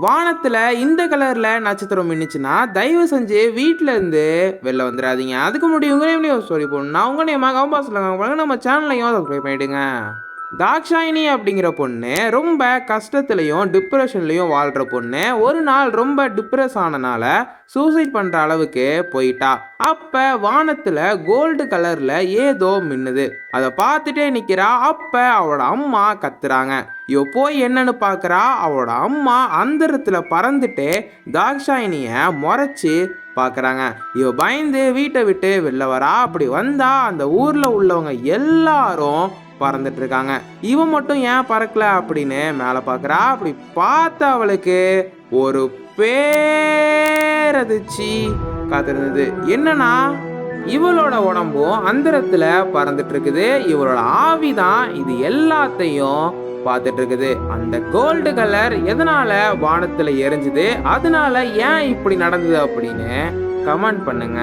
வானத்துல இந்த கலர்ல நட்சத்திரம் மின்னுச்சுன்னா தயவு செஞ்சு வீட்ல இருந்து வெளில வந்துடாதீங்க. அதுக்கு முன்னாடி உங்க நேம்லயும் ஸ்டோரி போடணும். நான் உங்க நேமா கமெண்ட் நம்ம சேனலையும் சப்ஸ்கிரைப் பண்ணிடுங்க. தாக்ஷாயினி அப்படிங்கிற பொண்ணு ரொம்ப கஷ்டத்துலையும் டிப்ரெஷன்லையும் வாழ்கிற பொண்ணு. ஒரு நாள் ரொம்ப டிப்ரெஸ் ஆனனால சூசைட் பண்ணுற அளவுக்கு போயிட்டா. அப்போ வானத்தில் கோல்டு கலரில் ஏதோ மின்னுது. அதை பார்த்துட்டே நிற்கிறா. அப்போ அவளோட அம்மா கத்துறாங்க. இவ போய் என்னன்னு பார்க்குறா. அவளோட அம்மா அந்தரத்தில் பறந்துட்டு தாக்ஷாயினியை முறைச்சி பார்க்குறாங்க. இவ பயந்து வீட்டை விட்டு வெளில வரா. அப்படி வந்தா அந்த ஊரில் உள்ளவங்க எல்லாரும் பறந்துட்டு இருக்காங்க. இவன் மட்டும் ஏன் பறக்கல அப்படின்னு மேலே பார்க்குறா. அப்படி பார்த்த அவளுக்கு ஒரு பேரதிர்ச்சி காத்திருந்தது. என்னன்னா இவளோட உடம்பும் அந்தரத்துல பறந்துட்டு இருக்குது. இவளோட ஆவிதான் இது எல்லாத்தையும் பார்த்துட்டு இருக்குது. அந்த கோல்டு கலர் எதனால வானத்துல எரிஞ்சுது, அதனால ஏன் இப்படி நடந்தது அப்படின்னு கமெண்ட் பண்ணுங்க.